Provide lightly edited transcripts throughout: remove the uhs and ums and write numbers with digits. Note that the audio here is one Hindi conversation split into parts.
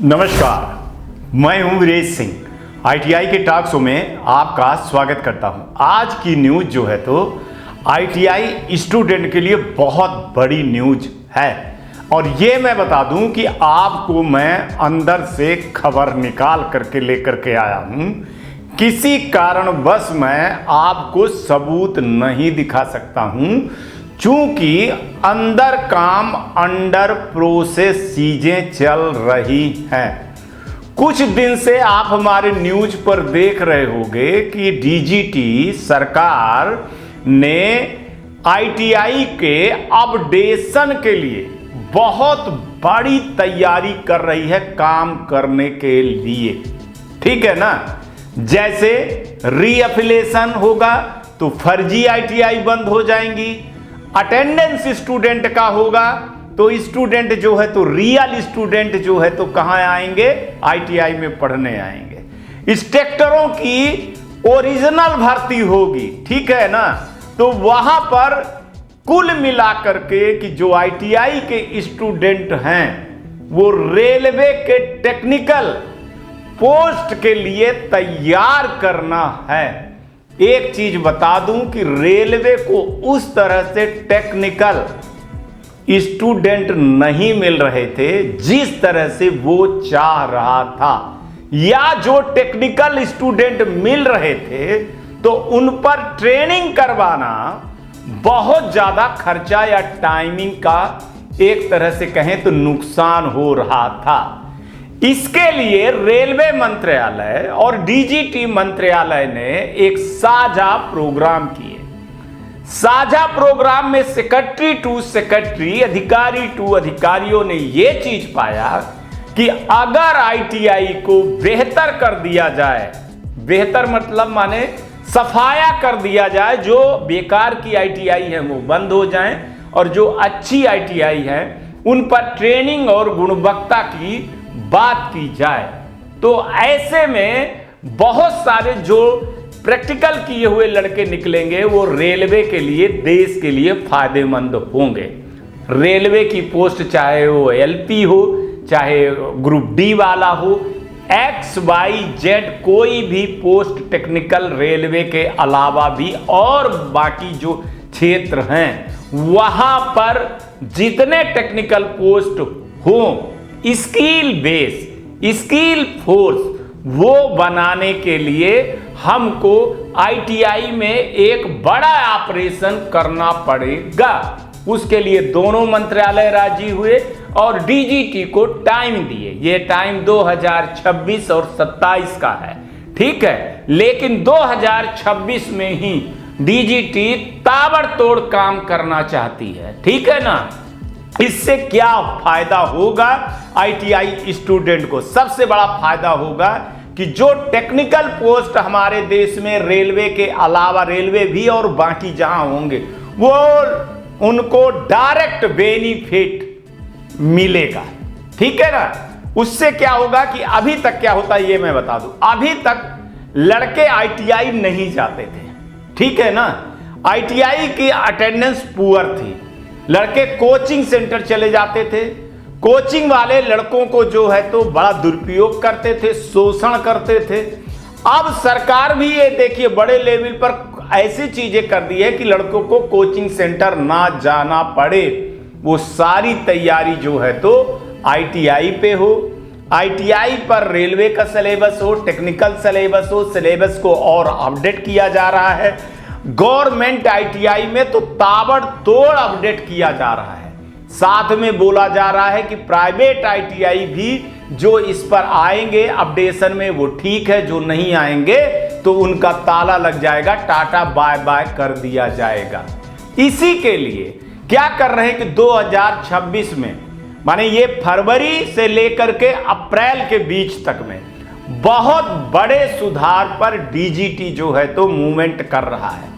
नमस्कार, मैं हूं वीरेश सिंह। आईटीआई के टॉक शो में आपका स्वागत करता हूं। आज की न्यूज़ जो है तो आईटीआई स्टूडेंट के लिए बहुत बड़ी न्यूज़ है और ये मैं बता दूं कि आपको मैं अंदर से खबर निकाल करके लेकर के आया हूं। किसी कारणवश मैं आपको सबूत नहीं दिखा सकता हूं चूंकि अंदर काम अंडर प्रोसेस चीजें चल रही हैं। कुछ दिन से आप हमारे न्यूज पर देख रहे होंगे कि डीजीटी सरकार ने आईटीआई के अपडेशन के लिए बहुत बड़ी तैयारी कर रही है काम करने के लिए। ठीक है ना, जैसे रीअफिलिएशन होगा तो फर्जी आईटीआई बंद हो जाएंगी। अटेंडेंस स्टूडेंट का होगा तो स्टूडेंट जो है तो रियल स्टूडेंट जो है तो कहां आएंगे, आईटीआई में पढ़ने आएंगे। इंस्ट्रक्टरों की ओरिजिनल भर्ती होगी, ठीक है ना, तो वहां पर कुल मिलाकर के कि जो आईटीआई के स्टूडेंट हैं वो रेलवे के टेक्निकल पोस्ट के लिए तैयार करना है। एक चीज बता दूं कि रेलवे को उस तरह से टेक्निकल स्टूडेंट नहीं मिल रहे थे जिस तरह से वो चाह रहा था, या जो टेक्निकल स्टूडेंट मिल रहे थे तो उन पर ट्रेनिंग करवाना बहुत ज्यादा खर्चा या टाइमिंग का एक तरह से कहें तो नुकसान हो रहा था। इसके लिए रेलवे मंत्रालय और डीजीटी मंत्रालय ने एक साझा प्रोग्राम किए। साझा प्रोग्राम में सेक्रेटरी टू सेक्रेटरी, अधिकारी टू अधिकारियों ने यह चीज पाया कि अगर आईटीआई को बेहतर कर दिया जाए, बेहतर मतलब माने सफाया कर दिया जाए, जो बेकार की आईटीआई है वो बंद हो जाएं और जो अच्छी आईटीआई है उन पर ट्रेनिंग और गुणवत्ता की बात की जाए, तो ऐसे में बहुत सारे जो प्रैक्टिकल किए हुए लड़के निकलेंगे वो रेलवे के लिए, देश के लिए फायदेमंद होंगे। रेलवे की पोस्ट चाहे वो एलपी हो, चाहे ग्रुप डी वाला हो, XYZ कोई भी पोस्ट टेक्निकल रेलवे के अलावा भी और बाकी जो क्षेत्र हैं वहां पर जितने टेक्निकल पोस्ट हो, स्किल बेस, स्किल फोर्स वो बनाने के लिए हमको आईटीआई में एक बड़ा ऑपरेशन करना पड़ेगा। उसके लिए दोनों मंत्रालय राजी हुए और डीजीटी को टाइम दिए। ये टाइम 2026 और 27 का है, ठीक है, लेकिन 2026 में ही डीजीटी ताबड़तोड़ काम करना चाहती है, ठीक है ना। इससे क्या फायदा होगा आईटीआई स्टूडेंट को? सबसे बड़ा फायदा होगा कि जो टेक्निकल पोस्ट हमारे देश में रेलवे के अलावा, रेलवे भी और बाकी जहां होंगे, वो उनको डायरेक्ट बेनिफिट मिलेगा, ठीक है ना। उससे क्या होगा कि अभी तक क्या होता है ये मैं बता दूं। अभी तक लड़के आईटीआई नहीं जाते थे, ठीक है ना, आईटीआई की अटेंडेंस पुअर थी। लड़के कोचिंग सेंटर चले जाते थे, कोचिंग वाले लड़कों को जो है तो बड़ा दुरुपयोग करते थे, शोषण करते थे। अब सरकार भी ये देखिए बड़े लेवल पर ऐसी चीजें कर दी है कि लड़कों को कोचिंग सेंटर ना जाना पड़े। वो सारी तैयारी जो है तो आईटीआई पे हो, आईटीआई पर रेलवे का सिलेबस हो, टेक्निकल सिलेबस हो, सिलेबस को और अपडेट किया जा रहा है। गवर्नमेंट आईटीआई में तो ताबड़तोड़ अपडेट किया जा रहा है। साथ में बोला जा रहा है कि प्राइवेट आईटीआई भी जो इस पर आएंगे अपडेशन में वो ठीक है, जो नहीं आएंगे तो उनका ताला लग जाएगा, टाटा बाय बाय कर दिया जाएगा। इसी के लिए क्या कर रहे हैं कि 2026 में, माने ये फरवरी से लेकर के अप्रैल के बीच तक में बहुत बड़े सुधार पर डीजीटी जो है तो मूवमेंट कर रहा है।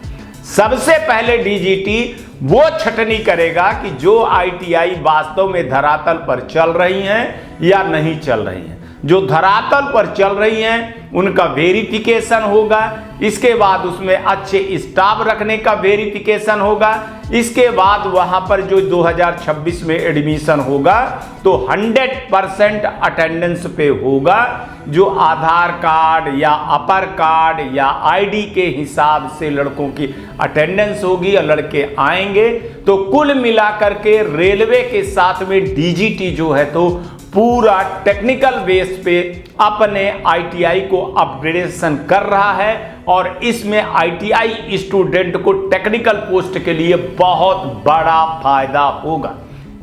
सबसे पहले डीजीटी वो छटनी करेगा कि जो आईटीआई वास्तव में धरातल पर चल रही हैं या नहीं चल रही हैं। जो धरातल पर चल रही हैं उनका वेरिफिकेशन होगा। इसके बाद उसमें अच्छे स्टाफ रखने का वेरिफिकेशन होगा। इसके बाद वहां पर जो 2026 में एडमिशन होगा तो 100% अटेंडेंस पे होगा, जो आधार कार्ड या अपर कार्ड या आईडी के हिसाब से लड़कों की अटेंडेंस होगी और लड़के आएंगे। तो कुल मिलाकर के रेलवे के साथ में डीजीटी जो है तो पूरा टेक्निकल बेस पे अपने आईटीआई को अपग्रेडेशन कर रहा है और इसमें आईटीआई स्टूडेंट को टेक्निकल पोस्ट के लिए बहुत बड़ा फायदा होगा।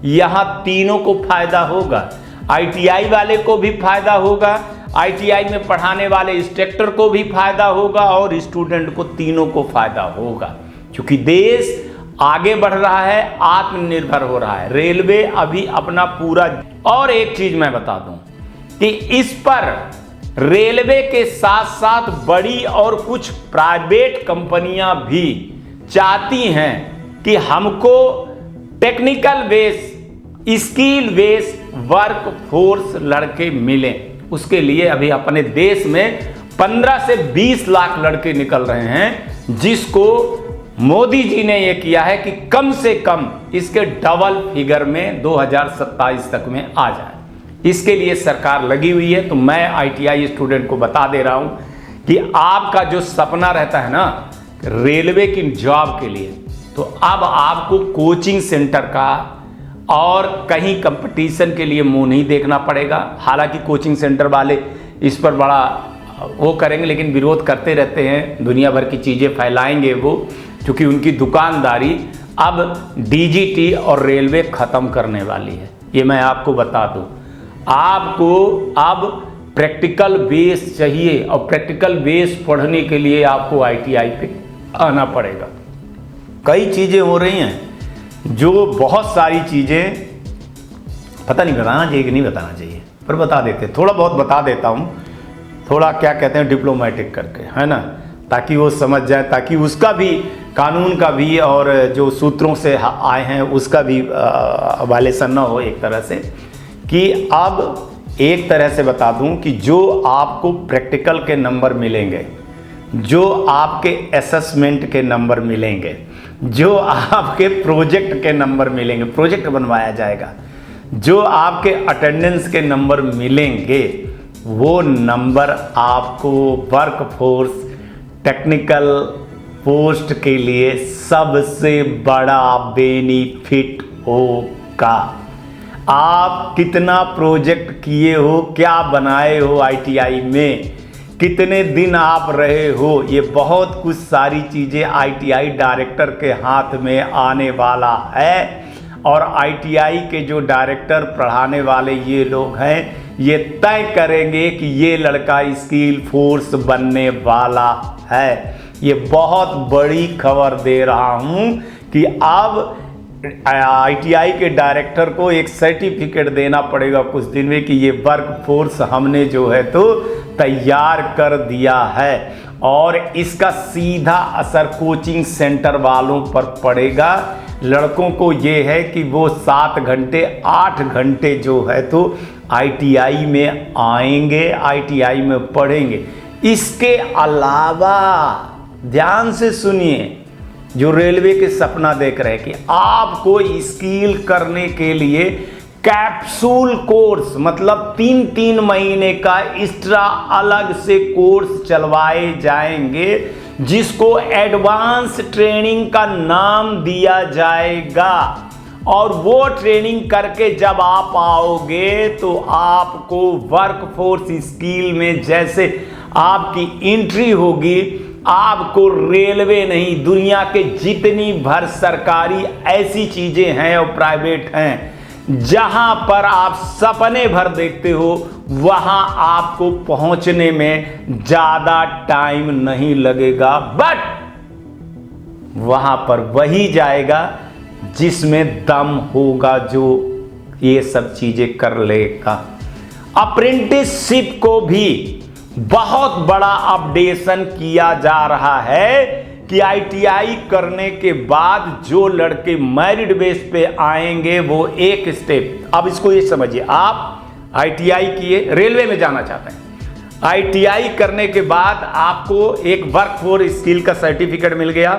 यहां तीनों को फायदा होगा, आईटीआई वाले को भी फायदा होगा, आईटीआई में पढ़ाने वाले इंस्ट्रक्टर को भी फायदा होगा और स्टूडेंट को, तीनों को फायदा होगा। क्योंकि देश आगे बढ़ रहा है, आत्मनिर्भर हो रहा है, रेलवे अभी अपना पूरा। और एक चीज मैं बता दूं कि इस पर रेलवे के साथ साथ बड़ी और कुछ प्राइवेट कंपनियां भी चाहती हैं कि हमको technical base, skill base work force लड़के मिलें। उसके लिए अभी अपने देश में 15 से 20 लाख लड़के निकल रहे हैं, जिसको मोदी जी ने यह किया है कि कम से कम इसके डबल फिगर में 2027 तक में आ जाए। इसके लिए सरकार लगी हुई है। तो मैं आईटीआई स्टूडेंट को बता दे रहा हूं कि आपका जो सपना रहता है ना रेलवे की जॉब के लिए, तो अब आपको कोचिंग सेंटर का और कहीं कंपटीशन के लिए मुंह नहीं देखना पड़ेगा। हालांकि कोचिंग सेंटर वाले इस पर बड़ा वो करेंगे, लेकिन विरोध करते रहते हैं, दुनिया भर की चीज़ें फैलाएंगे वो, क्योंकि उनकी दुकानदारी अब डीजीटी और रेलवे ख़त्म करने वाली है। ये मैं आपको बता दूं। आपको अब प्रैक्टिकल बेस चाहिए और प्रैक्टिकल बेस पढ़ने के लिए आपको आईटीआई पे आना पड़ेगा। कई चीज़ें हो रही हैं, जो बहुत सारी चीज़ें पता नहीं बताना चाहिए कि नहीं बताना चाहिए, पर बता देते, थोड़ा बहुत बता देता हूँ, थोड़ा क्या कहते हैं डिप्लोमेटिक करके, है ना, ताकि वो समझ जाए, ताकि उसका भी कानून का भी और जो सूत्रों से आए हैं उसका भी वायलेशन ना हो एक तरह से। कि अब एक तरह से बता दूं कि जो आपको प्रैक्टिकल के नंबर मिलेंगे, जो आपके असेसमेंट के नंबर मिलेंगे, जो आपके प्रोजेक्ट के नंबर मिलेंगे, प्रोजेक्ट बनवाया जाएगा, जो आपके अटेंडेंस के नंबर मिलेंगे, वो नंबर आपको वर्कफोर्स टेक्निकल पोस्ट के लिए सबसे बड़ा बेनिफिट होगा। आप कितना प्रोजेक्ट किए हो, क्या बनाए हो आईटीआई में, कितने दिन आप रहे हो, ये बहुत कुछ सारी चीज़ें आईटीआई डायरेक्टर के हाथ में आने वाला है। और आईटीआई के जो डायरेक्टर पढ़ाने वाले ये लोग हैं, ये तय करेंगे कि ये लड़का स्किल फोर्स बनने वाला है। ये बहुत बड़ी खबर दे रहा हूँ कि अब आईटीआई के डायरेक्टर को एक सर्टिफिकेट देना पड़ेगा कुछ दिन में कि ये वर्क फोर्स हमने जो है तो तैयार कर दिया है। और इसका सीधा असर कोचिंग सेंटर वालों पर पड़ेगा। लड़कों को ये है कि वो 7 घंटे 8 घंटे जो है तो आईटीआई में आएंगे, आईटीआई में पढ़ेंगे। इसके अलावा ध्यान से सुनिए, जो रेलवे के सपना देख रहे हैं कि आपको स्किल करने के लिए कैप्सूल कोर्स, मतलब 3-3 महीने का एक्स्ट्रा अलग से कोर्स चलवाए जाएंगे, जिसको एडवांस ट्रेनिंग का नाम दिया जाएगा। और वो ट्रेनिंग करके जब आप आओगे तो आपको वर्कफोर्स स्किल में जैसे आपकी एंट्री होगी, आपको रेलवे नहीं, दुनिया के जितनी भर सरकारी ऐसी चीजें हैं और प्राइवेट हैं जहां पर आप सपने भर देखते हो, वहां आपको पहुंचने में ज्यादा टाइम नहीं लगेगा। बट वहां पर वही जाएगा जिसमें दम होगा, जो ये सब चीजें कर लेगा। अप्रेंटिसशिप को भी बहुत बड़ा अपडेशन किया जा रहा है कि आईटीआई करने के बाद जो लड़के मेरिट बेस पे आएंगे वो एक स्टेप, अब इसको ये समझिए, आप आईटीआई किए, रेलवे में जाना चाहते हैं, आईटीआई करने के बाद आपको एक वर्कफोर्स स्किल का सर्टिफिकेट मिल गया,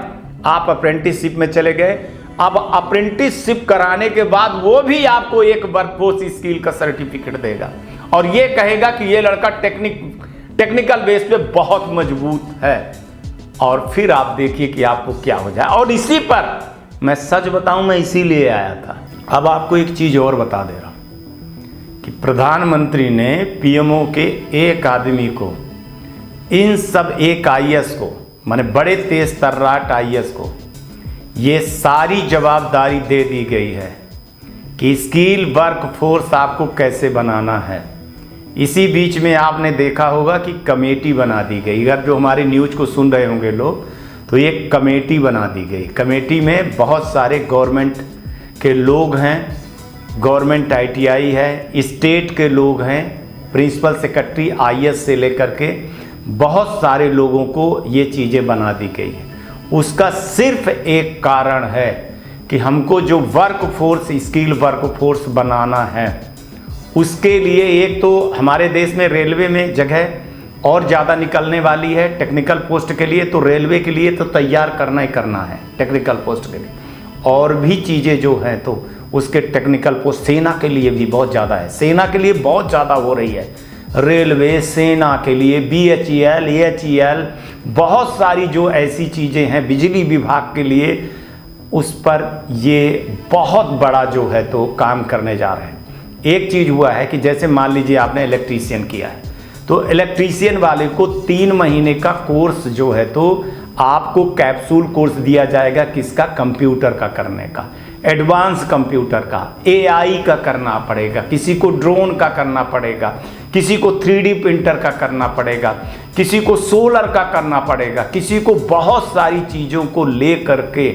आप अप्रेंटिसशिप में चले गए। अब अप्रेंटिसशिप कराने के बाद वो भी आपको एक वर्कफोर्स स्किल का सर्टिफिकेट देगा और ये कहेगा कि ये लड़का टेक्निकल बेस पे बहुत मजबूत है। और फिर आप देखिए कि आपको क्या हो जाए। और इसी पर मैं सच बताऊं, मैं इसीलिए आया था। अब आपको एक चीज और बता दे रहा हूं कि प्रधानमंत्री ने पीएमओ के एक आदमी को, इन सब एक आईएएस को, माने बड़े तेज तर्राट आईएएस को ये सारी जवाबदारी दे दी गई है कि स्किल वर्कफोर्स आपको कैसे बनाना है। इसी बीच में आपने देखा होगा कि कमेटी बना दी गई। अगर जो हमारी न्यूज़ को सुन रहे होंगे लोग, तो एक कमेटी बना दी गई। कमेटी में बहुत सारे गवर्नमेंट के लोग हैं, गवर्नमेंट आईटीआई है, स्टेट के लोग हैं, प्रिंसिपल सेक्रेटरी आईएएस से लेकर के बहुत सारे लोगों को ये चीज़ें बना दी गई है। उसका सिर्फ एक कारण है कि हमको जो वर्कफोर्स, स्किल वर्कफोर्स बनाना है, उसके लिए एक तो हमारे देश में रेलवे में जगह और ज़्यादा निकलने वाली है टेक्निकल पोस्ट के लिए, तो रेलवे के लिए तो तैयार करना ही करना है टेक्निकल पोस्ट के लिए। और भी चीज़ें जो हैं तो उसके टेक्निकल पोस्ट सेना के लिए भी बहुत ज़्यादा है, सेना के लिए बहुत ज़्यादा हो रही है। रेलवे, सेना के लिए, बीएचईएल, एएचईएल, बहुत सारी जो ऐसी चीज़ें हैं, बिजली विभाग के लिए, उस पर ये बहुत बड़ा जो है तो काम करने जा रहे हैं। एक चीज़ हुआ है कि जैसे मान लीजिए आपने इलेक्ट्रीशियन किया है, तो इलेक्ट्रीशियन वाले को 3 महीने का कोर्स जो है तो आपको कैप्सूल कोर्स दिया जाएगा, किसका? कंप्यूटर का करने का, एडवांस कंप्यूटर का, एआई का करना पड़ेगा, किसी को ड्रोन का करना पड़ेगा, किसी को 3D प्रिंटर का करना पड़ेगा, किसी को सोलर का करना पड़ेगा, किसी को बहुत सारी चीज़ों को ले करके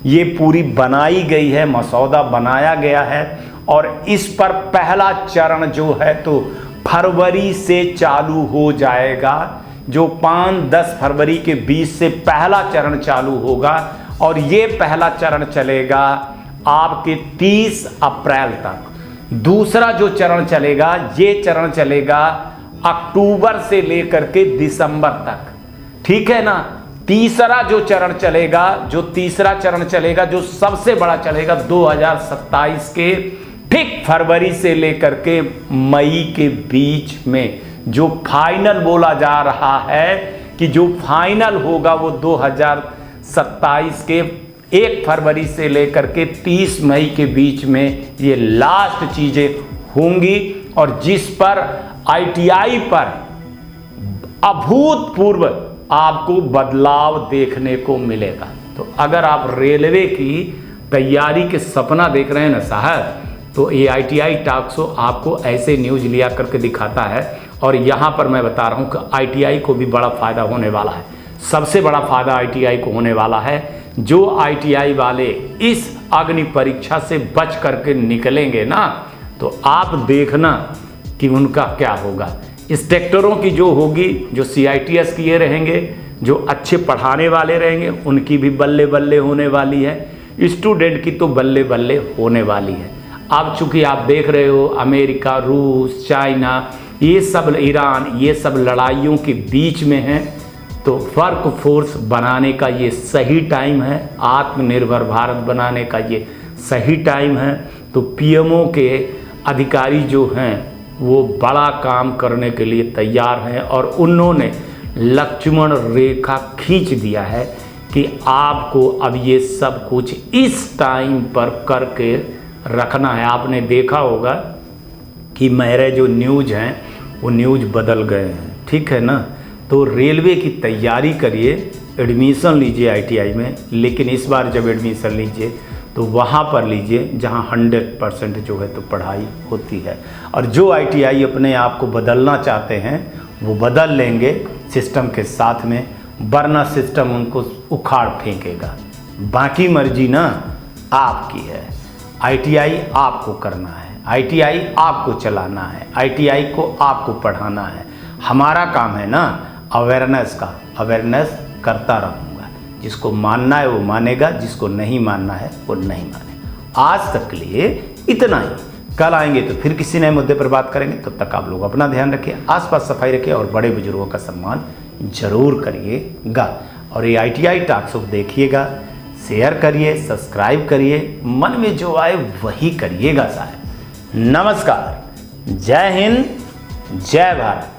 ये पूरी बनाई गई है, मसौदा बनाया गया है। और इस पर पहला चरण जो है तो फरवरी से चालू हो जाएगा, जो 5-10 फरवरी के बीच से पहला चरण चालू होगा और ये पहला चरण चलेगा आपके 30 अप्रैल तक। दूसरा जो चरण चलेगा, ये चरण चलेगा अक्टूबर से लेकर के दिसंबर तक, ठीक है ना। तीसरा जो चरण चलेगा, जो सबसे बड़ा चलेगा 2027 के ठीक फरवरी से लेकर के मई के बीच में, जो फाइनल बोला जा रहा है कि जो फाइनल होगा वो 2027 के 1 फरवरी से लेकर के 30 मई के बीच में ये लास्ट चीजें होंगी और जिस पर आईटीआई पर अभूतपूर्व आपको बदलाव देखने को मिलेगा। तो अगर आप रेलवे की तैयारी के सपना देख रहे हैं ना साहब, तो ये आईटीआई टॉक शो आपको ऐसे न्यूज़ लिया करके दिखाता है। और यहाँ पर मैं बता रहा हूँ कि आईटीआई को भी बड़ा फ़ायदा होने वाला है। सबसे बड़ा फ़ायदा आईटीआई को होने वाला है, जो आईटीआई वाले इस अग्नि परीक्षा से बच करके निकलेंगे ना, तो आप देखना कि उनका क्या होगा। इंस्ट्रक्टरों की जो होगी, जो CITS किए रहेंगे, जो अच्छे पढ़ाने वाले रहेंगे, उनकी भी बल्ले बल्ले होने वाली है। स्टूडेंट की तो बल्ले बल्ले होने वाली है। अब चूंकि आप देख रहे हो अमेरिका, रूस, चाइना, ये सब, ईरान, ये सब लड़ाइयों के बीच में हैं, तो वर्क फोर्स बनाने का ये सही टाइम है, आत्मनिर्भर भारत बनाने का ये सही टाइम है। तो पीएमओ के अधिकारी जो हैं वो बड़ा काम करने के लिए तैयार हैं और उन्होंने लक्ष्मण रेखा खींच दिया है कि आपको अब ये सब कुछ इस टाइम पर करके रखना है। आपने देखा होगा कि मेरे जो न्यूज़ हैं वो न्यूज़ बदल गए हैं, ठीक है ना। तो रेलवे की तैयारी करिए, एडमिशन लीजिए आईटीआई में, लेकिन इस बार जब एडमिशन लीजिए तो वहाँ पर लीजिए जहाँ 100% जो है तो पढ़ाई होती है। और जो आईटीआई अपने आप को बदलना चाहते हैं वो बदल लेंगे सिस्टम के साथ में, वरना सिस्टम उनको उखाड़ फेंकेगा। बाकी मर्जी ना आपकी है। आईटीआई आपको करना है, आईटीआई आपको चलाना है, आईटीआई को आपको पढ़ाना है। हमारा काम है ना अवेयरनेस का, अवेयरनेस करता रहूँगा। जिसको मानना है वो मानेगा, जिसको नहीं मानना है वो नहीं मानेगा। आज तक के लिए इतना ही। कल आएंगे तो फिर किसी नए मुद्दे पर बात करेंगे। तब तक आप लोग अपना ध्यान रखिए, आसपास सफाई रखिए और बड़े बुजुर्गों का सम्मान जरूर करिएगा। और ये ITI टॉक्स शो देखिएगा, शेयर करिए, सब्सक्राइब करिए, मन में जो आए वही करिएगा साहब। नमस्कार, जय हिंद, जय भारत।